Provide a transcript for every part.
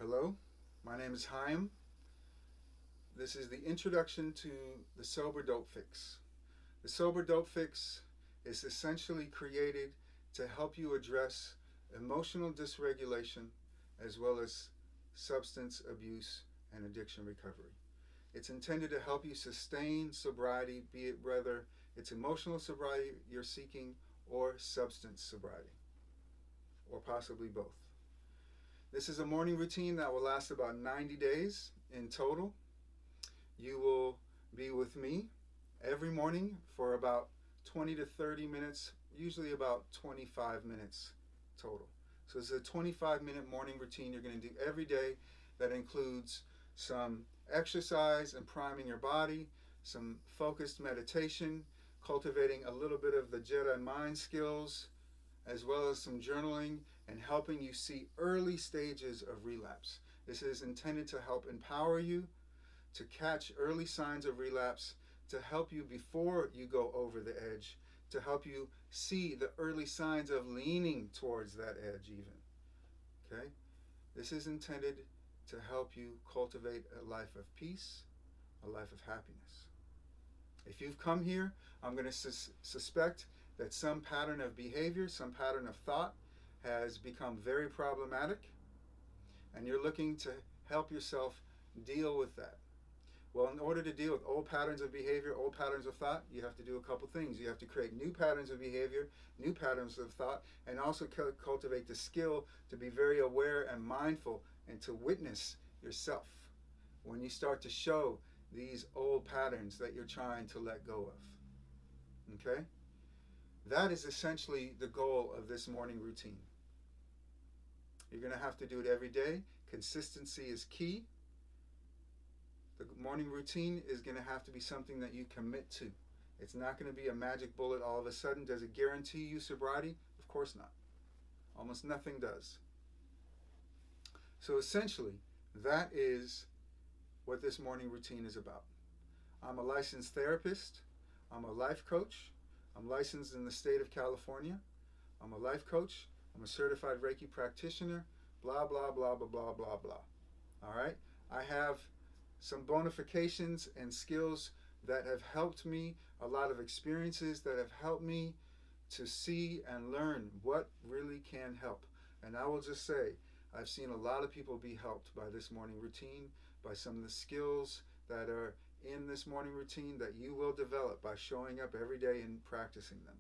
Hello, my name is Chaim. This is the introduction to the Sober Dope Fix. The Sober Dope Fix is essentially created to help you address emotional dysregulation as well as substance abuse and addiction recovery. It's intended to help you sustain sobriety, be it whether it's emotional sobriety you're seeking or substance sobriety, or possibly both. This is a morning routine that will last about 90 days in total. You will be with me every morning for about 20 to 30 minutes, usually about 25 minutes total. So it's a 25-minute morning routine you're going to do every day that includes some exercise and priming your body, some focused meditation, cultivating a little bit of the Jedi mind skills, as well as some journaling and helping you see early stages of relapse. This is intended to help empower you to catch early signs of relapse, to help you before you go over the edge, to help you see the early signs of leaning towards that edge even. Okay? This is intended to help you cultivate a life of peace, a life of happiness. If you've come here, I'm going to suspect that some pattern of behavior, some pattern of thought has become very problematic, and you're looking to help yourself deal with that. Well, in order to deal with old patterns of behavior, old patterns of thought, you have to do a couple things. You have to create new patterns of behavior, new patterns of thought, and also cultivate the skill to be very aware and mindful and to witness yourself when you start to show these old patterns that you're trying to let go of. Okay? That is essentially the goal of this morning routine. You're going to have to do it every day. Consistency is key. The morning routine is going to have to be something that you commit to. It's not going to be a magic bullet all of a sudden. Does it guarantee you sobriety? Of course not. Almost nothing does. So essentially, that is what this morning routine is about. I'm a licensed therapist. I'm a life coach. I'm licensed in the state of California. I'm a life coach. I'm a certified Reiki practitioner. Blah, blah, blah, blah, blah, blah, blah. All right? I have some bonifications and skills that have helped me, a lot of experiences that have helped me to see and learn what really can help. And I will just say, I've seen a lot of people be helped by this morning routine, by some of the skills that are in this morning routine that you will develop by showing up every day and practicing them.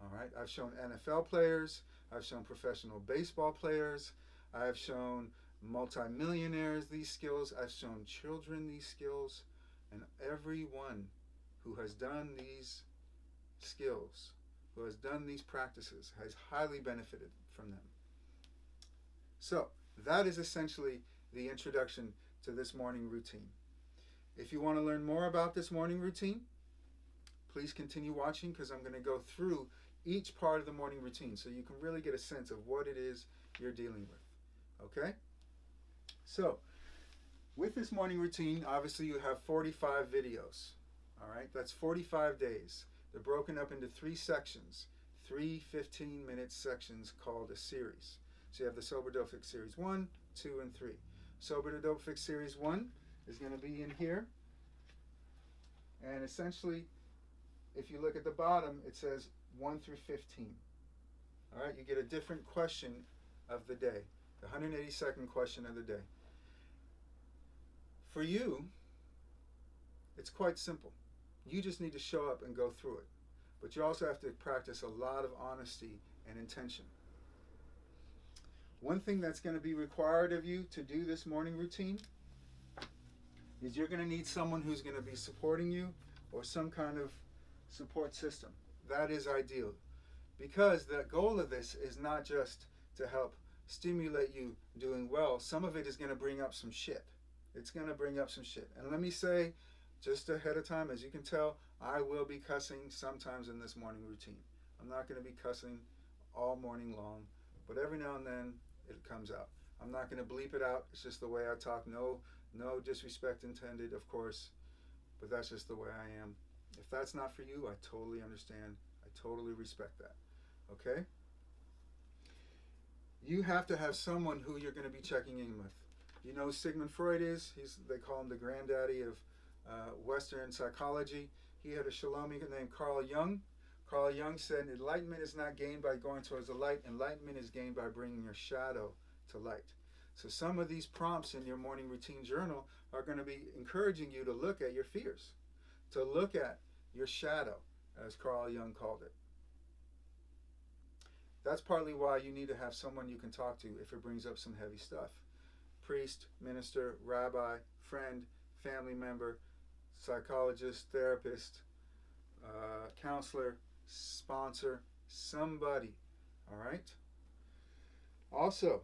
All right, I've shown NFL players, I've shown professional baseball players, I've shown multimillionaires these skills, I've shown children these skills, and everyone who has done these skills, who has done these practices, has highly benefited from them. So that is essentially the introduction to this morning routine. If you want to learn more about this morning routine, please continue watching because I'm going to go through each part of the morning routine so you can really get a sense of what it is you're dealing with. Okay? So, with this morning routine, obviously you have 45 videos. All right? That's 45 days. They're broken up into 3 sections, 3 15-minute sections called a series. So you have the Sober Dope Fix Series 1, 2, and 3. Sober Dope Fix Series 1 is going to be in here. And essentially, if you look at the bottom, it says 1 through 15. All right, you get a different question of the day, the 182nd question of the day. For you, it's quite simple. You just need to show up and go through it. But you also have to practice a lot of honesty and intention. One thing that's going to be required of you to do this morning routine is you're going to need someone who's going to be supporting you or some kind of support system. That is ideal because the goal of this is not just to help stimulate you doing well. Some of it is going to bring up some shit. It's going to bring up some shit. And let me say just ahead of time, as you can tell, I will be cussing sometimes in this morning routine. I'm not going to be cussing all morning long, but every now and then it comes out. I'm not going to bleep it out. It's just the way I talk. No disrespect intended, of course, but that's just the way I am. If that's not for you, I totally understand. I totally respect that. Okay? you have to have someone who you're going to be checking in with. You know, Sigmund Freud is. They call him the granddaddy of Western psychology. He had a Shalomi named Carl Jung. Carl Jung said, enlightenment is not gained by going towards the light. Enlightenment is gained by bringing your shadow to light. So some of these prompts in your morning routine journal are going to be encouraging you to look at your fears, to look at your shadow, as Carl Jung called it. That's partly why you need to have someone you can talk to if it brings up some heavy stuff. Priest, minister, rabbi, friend, family member, psychologist, therapist, counselor, sponsor, somebody. All right? Also,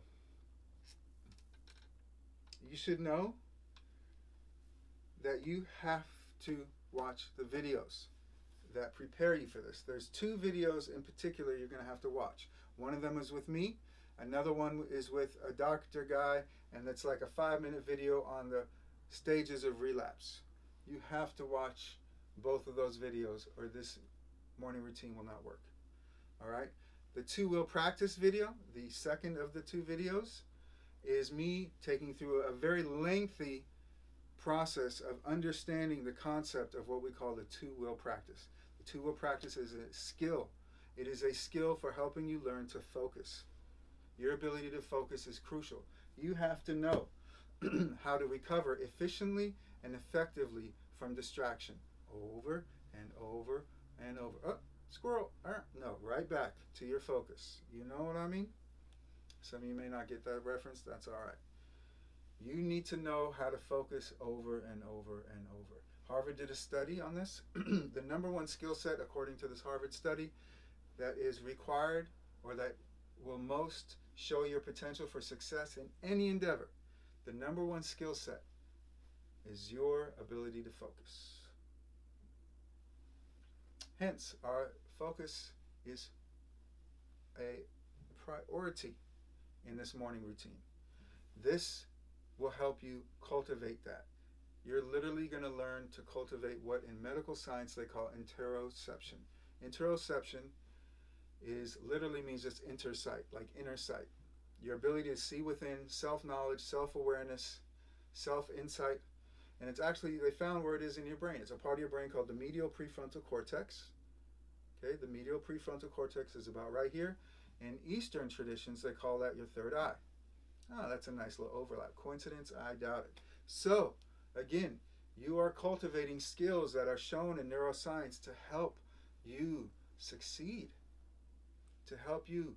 you should know that you have to watch the videos that prepare you for this. There's 2 videos in particular you're going to have to watch. One of them is with me. Another one is with a doctor guy, and it's like a 5-minute video on the stages of relapse. You have to watch both of those videos or this morning routine will not work. All right? The 2 will practice video, the second of the 2 videos, is me taking through a very lengthy process of understanding the concept of what we call the 2 will practice. The 2 will practice is a skill. It is a skill for helping you learn to focus. Your ability to focus is crucial. You have to know how to recover efficiently and effectively from distraction over and over and over. Oh, squirrel. No, right back to your focus. You know what I mean? Some of you may not get that reference. That's all right. You need to know how to focus over and over and over. Harvard did a study on this. The number 1 skill set, according to this Harvard study, that is required or that will most show your potential for success in any endeavor, the number 1 skill set is your ability to focus. Hence, our focus is a priority in this morning routine. This will help you cultivate that. You're literally going to learn to cultivate what in medical science they call interoception. Interoception literally means just inner sight, like inner sight. Your ability to see within, self-knowledge, self-awareness, self-insight. And it's actually, they found where it is in your brain. It's a part of your brain called the medial prefrontal cortex. Okay, the medial prefrontal cortex is about right here. In Eastern traditions, they call that your third eye. Oh, that's a nice little overlap. Coincidence? I doubt it. So, again, you are cultivating skills that are shown in neuroscience to help you succeed, to help you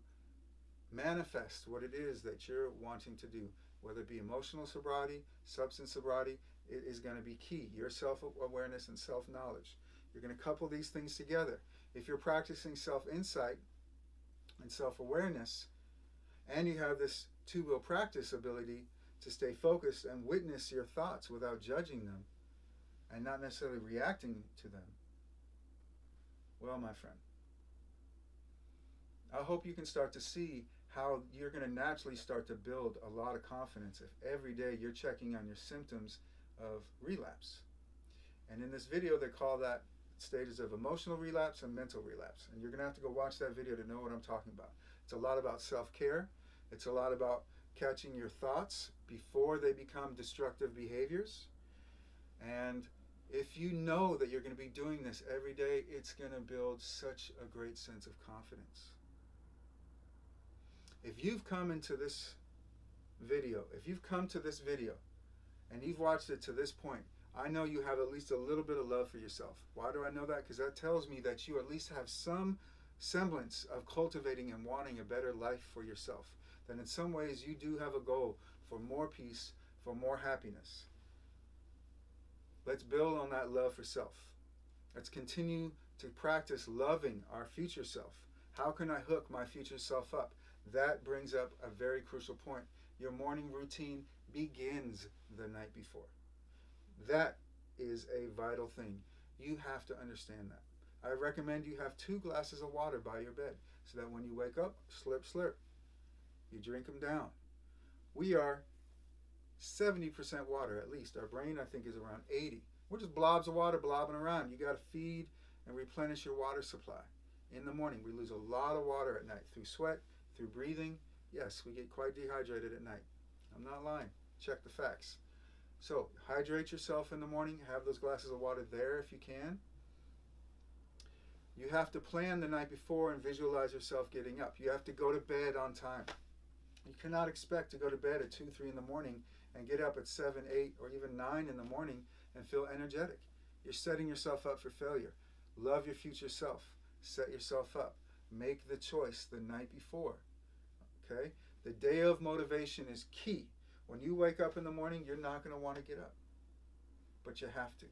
manifest what it is that you're wanting to do, whether it be emotional sobriety, substance sobriety. It is going to be key. Your self-awareness and self-knowledge. You're going to couple these things together. If you're practicing self-insight and self-awareness, and you have this 2 will practice ability to stay focused and witness your thoughts without judging them and not necessarily reacting to them, well, my friend, I hope you can start to see how you're going to naturally start to build a lot of confidence if every day you're checking on your symptoms of relapse. And in this video, they call that stages of emotional relapse and mental relapse. And you're going to have to go watch that video to know what I'm talking about. It's a lot about self-care. It's a lot about catching your thoughts before they become destructive behaviors. And if you know that you're going to be doing this every day, it's going to build such a great sense of confidence. If you've come into this video, and you've watched it to this point, I know you have at least a little bit of love for yourself. Why do I know that? Because that tells me that you at least have some semblance of cultivating and wanting a better life for yourself. That in some ways you do have a goal for more peace, for more happiness. Let's build on that love for self. Let's continue to practice loving our future self. How can I hook my future self up? That brings up a very crucial point. Your morning routine begins the night before. That is a vital thing. You have to understand that. I recommend you have 2 glasses of water by your bed so that when you wake up, slurp, slurp, you drink them down. We are 70% water at least. Our brain, I think, is around 80. We're just blobs of water blobbing around. You got to feed and replenish your water supply. In the morning, we lose a lot of water at night through sweat, through breathing, Yes, we get quite dehydrated at night. I'm not lying. Check the facts. So, hydrate yourself in the morning. Have those glasses of water there if you can. You have to plan the night before and visualize yourself getting up. You have to go to bed on time. You cannot expect to go to bed at 2, 3 in the morning and get up at 7, 8, or even 9 in the morning and feel energetic. You're setting yourself up for failure. Love your future self. Set yourself up. Make the choice the night before. Okay? The day of motivation is key. When you wake up in the morning, you're not going to want to get up. But you have to.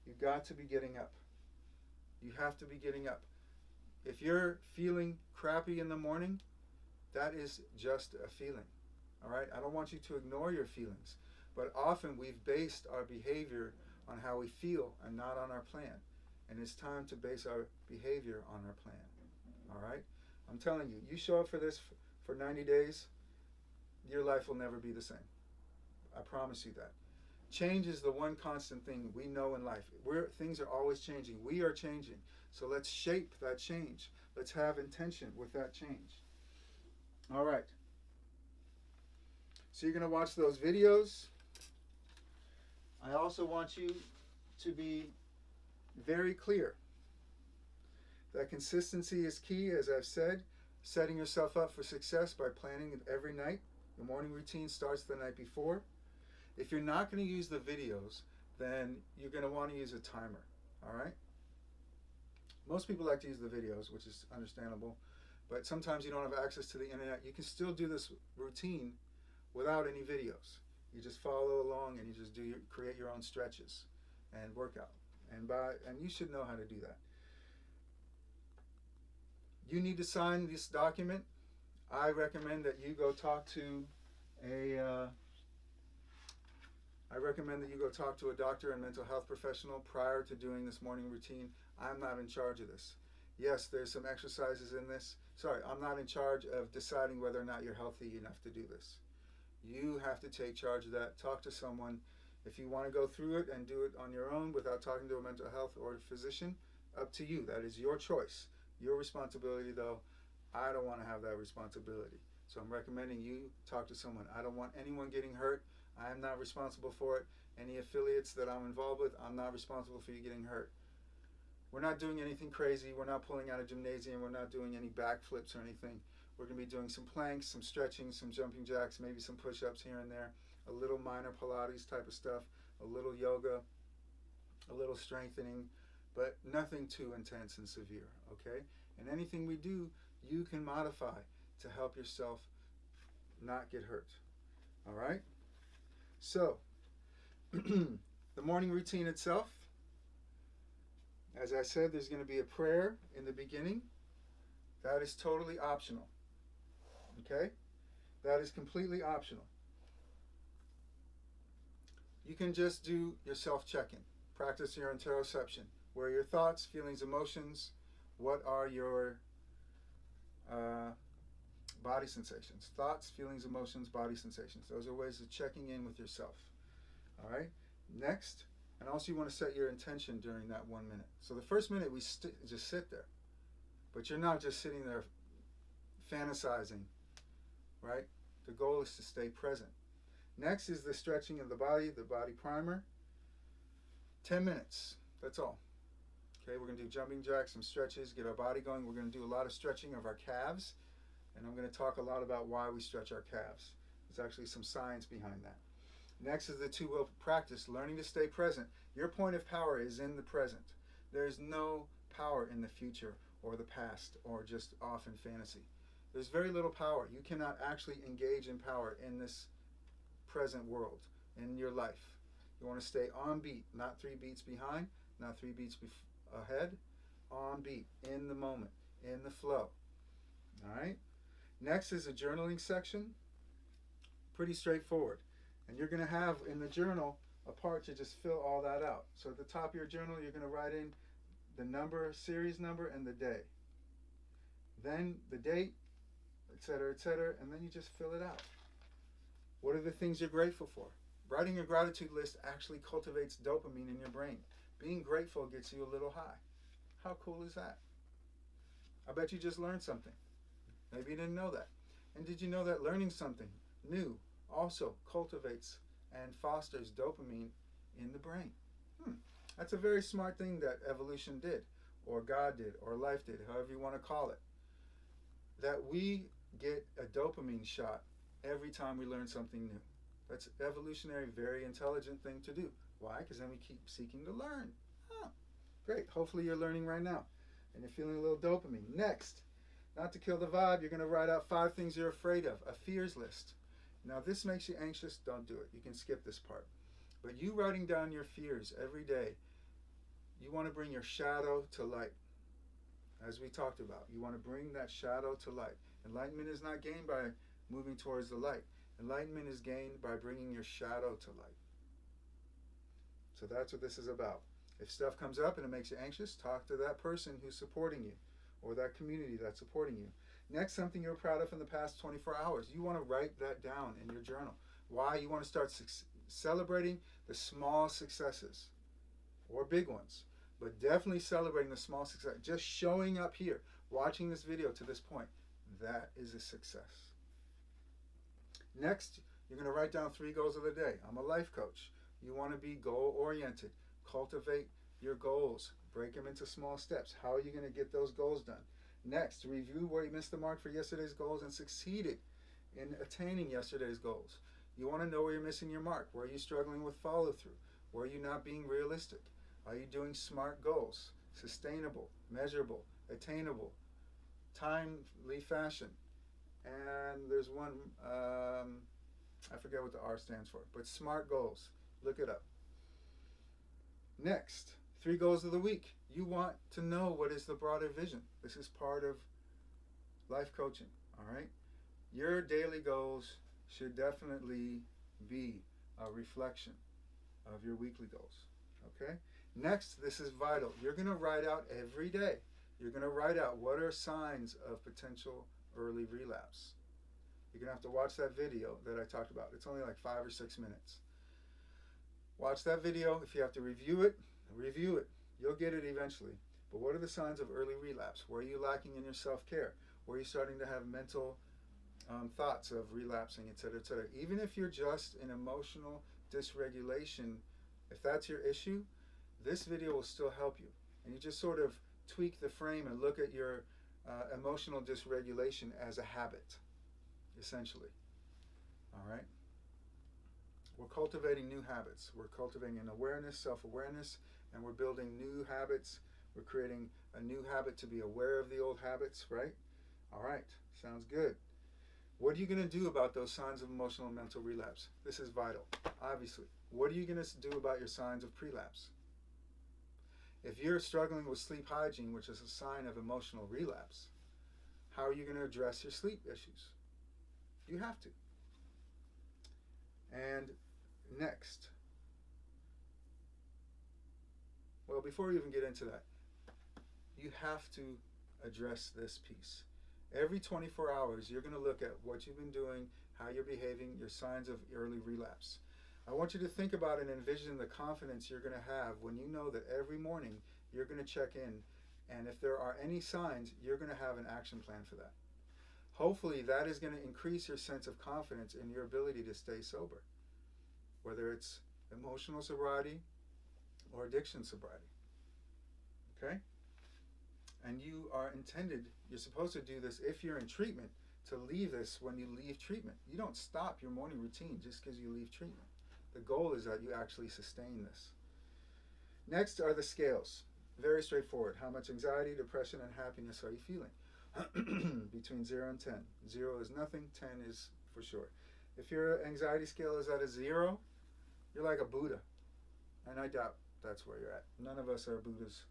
You got to be getting up. You have to be getting up. If you're feeling crappy in the morning, that is just a feeling. All right? I don't want you to ignore your feelings. But often we've based our behavior on how we feel and not on our plan. And it's time to base our behavior on our plan. All right? I'm telling you, you show up for this for 90 days, your life will never be the same. I promise you that. Change is the one constant thing we know in life. Things are always changing. We are changing. So let's shape that change. Let's have intention with that change. All right. So you're going to watch those videos. I also want you to be very clear that consistency is key, as I've said. Setting yourself up for success by planning it every night. Your morning routine starts the night before. If you're not going to use the videos, then you're going to want to use a timer. All right? Most people like to use the videos, which is understandable. But sometimes you don't have access to the internet. You can still do this routine without any videos. You just follow along and you just create your own stretches and workout. And you should know how to do that. You need to sign this document. I recommend that you go talk to a doctor and mental health professional prior to doing this morning routine. I'm not in charge of this. Yes, there's some exercises in this. Sorry, I'm not in charge of deciding whether or not you're healthy enough to do this. You have to take charge of that. Talk to someone. If you want to go through it and do it on your own without talking to a mental health or a physician, up to you. That is your choice. Your responsibility, though. I don't want to have that responsibility. So I'm recommending you talk to someone. I don't want anyone getting hurt. I am not responsible for it. Any affiliates that I'm involved with, I'm not responsible for you getting hurt. We're not doing anything crazy. We're not pulling out a gymnasium. We're not doing any backflips or anything. We're going to be doing some planks, some stretching, some jumping jacks, maybe some push-ups here and there, a little minor Pilates type of stuff, a little yoga, a little strengthening, but nothing too intense and severe, okay? And anything we do, you can modify to help yourself not get hurt, all right? So, the morning routine itself, as I said, there's going to be a prayer in the beginning. That is totally optional, okay? That is completely optional. You can just do your self-check-in. Practice your interoception. Where are your thoughts, feelings, emotions? What are your body sensations? Thoughts, feelings, emotions, body sensations. Those are ways of checking in with yourself. All right? Next, and also you want to set your intention during that 1 minute. So the first minute, we just sit there. But you're not just sitting there fantasizing, right? The goal is to stay present. Next is the stretching of the body primer. 10 minutes, that's all. Okay, we're going to do jumping jacks, some stretches, get our body going. We're going to do a lot of stretching of our calves, and I'm going to talk a lot about why we stretch our calves. There's actually some science behind that. Next is the two-will practice, learning to stay present. Your point of power is in the present. There's no power in the future or the past or just off in fantasy. There's very little power. You cannot actually engage in power in this present world, in your life. You want to stay on beat, not 3 beats behind, not 3 beats ahead, on beat, in the moment, in the flow. All right? Next is a journaling section. Pretty straightforward. And you're going to have in the journal a part to just fill all that out. So at the top of your journal, you're going to write in the number, series number, and the day. Then the date, etc., and then you just fill it out. What are the things you're grateful for? Writing a gratitude list actually cultivates dopamine in your brain. Being grateful gets you a little high. How cool is that? I bet you just learned something. Maybe you didn't know that. And did you know that learning something new also cultivates and fosters dopamine in the brain? That's a very smart thing that evolution did, or God did, or life did, however you want to call it. That we get a dopamine shot every time we learn something new. That's evolutionary, very intelligent thing to do. Why? Because then we keep seeking to learn. Oh, great. Hopefully you're learning right now and you're feeling a little dopamine. Next, not to kill the vibe, you're going to write out 5 things you're afraid of, a fears list. Now, if this makes you anxious, don't do it. You can skip this part. But you writing down your fears every day, you want to bring your shadow to light. As we talked about, you want to bring that shadow to light. Enlightenment is not gained by moving towards the light. Enlightenment is gained by bringing your shadow to light. So that's what this is about. If stuff comes up and it makes you anxious, talk to that person who's supporting you or that community that's supporting you. Next, something you're proud of in the past 24 hours. You want to write that down in your journal. Why? You want to start celebrating the small successes or big ones, but definitely celebrating the small success. Just showing up here, watching this video to this point, that is a success. Next, you're going to write down 3 goals of the day. I'm a life coach. You want to be goal-oriented. Cultivate your goals. Break them into small steps. How are you going to get those goals done? Next, review where you missed the mark for yesterday's goals and succeeded in attaining yesterday's goals. You want to know where you're missing your mark. Where are you struggling with follow-through? Where are you not being realistic? Are you doing SMART goals? Sustainable, measurable, attainable, timely fashion. And there's one, I forget what the R stands for, but SMART goals. Look it up. Next, 3 goals of the week. You want to know what is the broader vision. This is part of life coaching, all right? Your daily goals should definitely be a reflection of your weekly goals, okay? Next, this is vital. You're going to write out every day. You're going to write out what are signs of potential early relapse. You're going to have to watch that video that I talked about. It's only like 5 or 6 minutes. Watch that video. If you have to review it, review it. You'll get it eventually. But what are the signs of early relapse? Where are you lacking in your self-care? Where are you starting to have mental thoughts of relapsing, etc., etc.? Even if you're just in emotional dysregulation, if that's your issue, this video will still help you. And you just sort of tweak the frame and look at your emotional dysregulation as a habit, essentially. All right? We're cultivating new habits. We're cultivating an awareness, self-awareness, and we're building new habits. We're creating a new habit to be aware of the old habits, right? All right, sounds good. What are you going to do about those signs of emotional and mental relapse? This is vital, obviously. What are you going to do about your signs of prelapse? If you're struggling with sleep hygiene, which is a sign of emotional relapse, how are you going to address your sleep issues? You have to. And next, well, before we even get into that, you have to address this piece. Every 24 hours, you're going to look at what you've been doing, how you're behaving, your signs of early relapse. I want you to think about and envision the confidence you're going to have when you know that every morning you're going to check in, and if there are any signs, you're going to have an action plan for that. Hopefully, that is going to increase your sense of confidence in your ability to stay sober, whether it's emotional sobriety or addiction sobriety. Okay? And you are intended, you're supposed to do this if you're in treatment, to leave this when you leave treatment. You don't stop your morning routine just because you leave treatment. The goal is that you actually sustain this. Next are the scales. Very straightforward. How much anxiety, depression, and happiness are you feeling? Between 0 and 10. 0 is nothing, 10 is for sure. If your anxiety scale is at a 0, you're like a Buddha. And I doubt that's where you're at. None of us are Buddhas.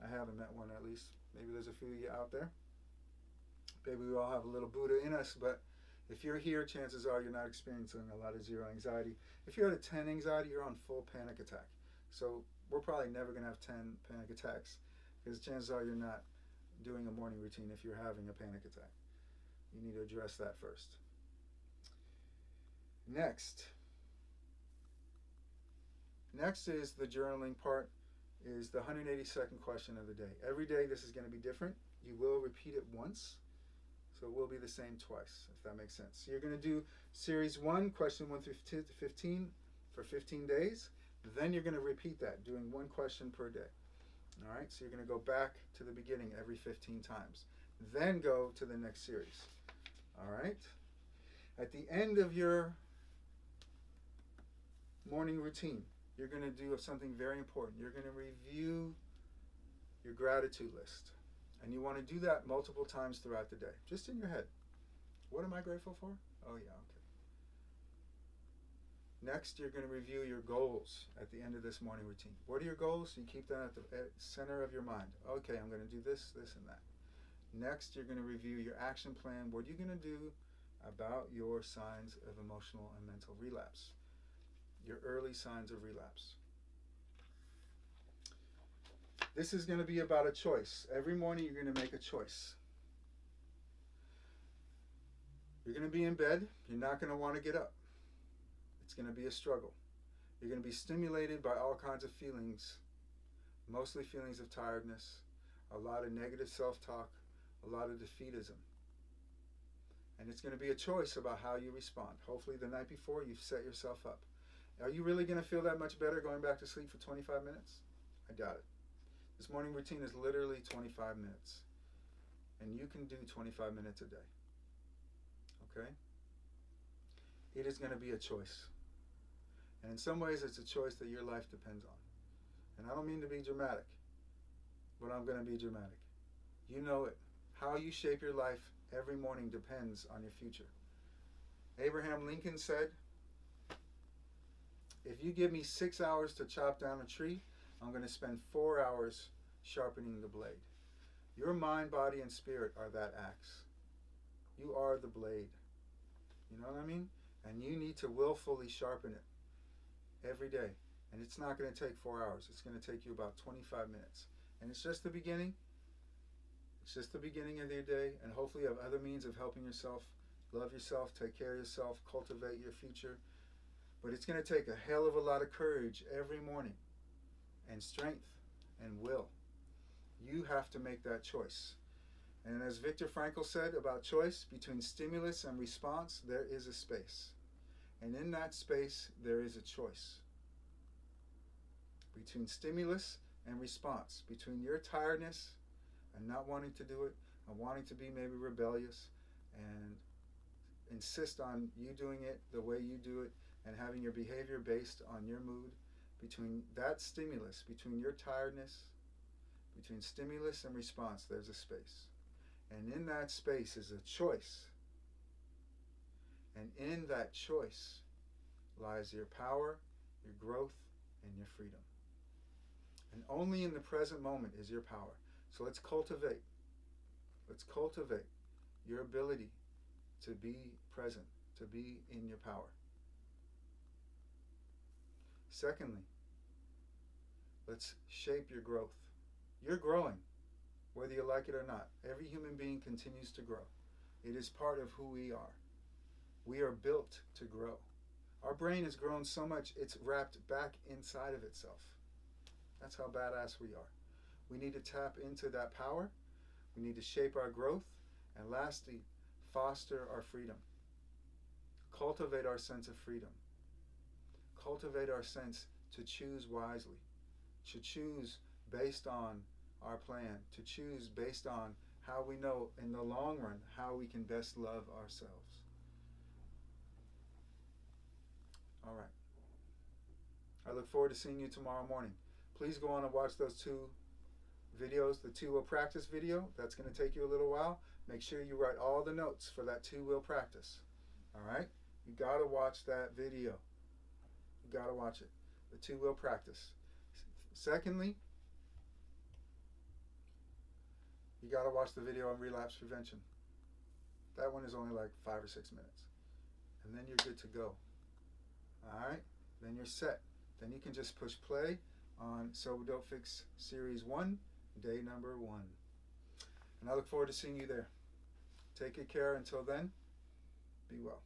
I haven't met one, at least. Maybe there's a few of you out there. Maybe we all have a little Buddha in us, but if you're here, chances are you're not experiencing a lot of 0 anxiety. If you're at a 10 anxiety, you're on full panic attack. So we're probably never going to have 10 panic attacks, because chances are you're not doing a morning routine if you're having a panic attack. You need to address that first. Next is the journaling part, is the 182nd question of the day. Every day this is going to be different. You will repeat it once. So it will be the same twice, if that makes sense. So you're going to do series 1, question 1 through 15 for 15 days. Then you're going to repeat that, doing one question per day. All right, so you're going to go back to the beginning every 15 times. Then go to the next series. All right? At the end of your morning routine, you're going to do something very important. You're going to review your gratitude list. And you want to do that multiple times throughout the day, just in your head. What am I grateful for? Oh, yeah, okay. Next, you're going to review your goals at the end of this morning routine. What are your goals? You keep that at the center of your mind. Okay, I'm going to do this, this, and that. Next, you're going to review your action plan. What are you going to do about your signs of emotional and mental relapse? Your early signs of relapse. This is going to be about a choice. Every morning you're going to make a choice. You're going to be in bed. You're not going to want to get up. It's going to be a struggle. You're going to be stimulated by all kinds of feelings, mostly feelings of tiredness, a lot of negative self-talk, a lot of defeatism. And it's going to be a choice about how you respond. Hopefully the night before you've set yourself up. Are you really going to feel that much better going back to sleep for 25 minutes? I doubt it. This morning routine is literally 25 minutes. And you can do 25 minutes a day. Okay? It is going to be a choice. And in some ways, it's a choice that your life depends on. And I don't mean to be dramatic, but I'm going to be dramatic. You know it. How you shape your life every morning depends on your future. Abraham Lincoln said, if you give me 6 hours to chop down a tree, I'm going to spend 4 hours sharpening the blade. Your mind, body, and spirit are that axe. You are the blade. You know what I mean? And you need to willfully sharpen it every day. And it's not going to take 4 hours. It's going to take you about 25 minutes. And it's just the beginning. It's just the beginning of your day. And hopefully you have other means of helping yourself. Love yourself, take care of yourself, cultivate your future. But it's going to take a hell of a lot of courage every morning. And strength and will. You have to make that choice. And as Viktor Frankl said about choice, between stimulus and response, there is a space. And in that space, there is a choice. Between stimulus and response, between your tiredness and not wanting to do it, and wanting to be maybe rebellious, and insist on you doing it the way you do it, and having your behavior based on your mood, between that stimulus, between your tiredness, between stimulus and response, there's a space. And in that space is a choice. And in that choice lies your power, your growth, and your freedom. And only in the present moment is your power. So let's cultivate. Let's cultivate your ability to be present, to be in your power. Secondly, let's shape your growth. You're growing, whether you like it or not. Every human being continues to grow. It is part of who we are. We are built to grow. Our brain has grown so much, it's wrapped back inside of itself. That's how badass we are. We need to tap into that power. We need to shape our growth. And lastly, foster our freedom. Cultivate our sense of freedom. Cultivate our sense to choose wisely, to choose based on our plan, to choose based on how we know in the long run how we can best love ourselves. All right. I look forward to seeing you tomorrow morning. Please go on and watch those 2 videos, the 2-wheel practice video. That's going to take you a little while. Make sure you write all the notes for that 2-wheel practice. All right? You got to watch that video. You got to watch it. The 2-wheel practice. Secondly, you got to watch the video on relapse prevention. That one is only like 5 or 6 minutes. And then you're good to go. All right? Then you're set. Then you can just push play on Sober Dope Fix Series 1, day number 1. And I look forward to seeing you there. Take good care. Until then, be well.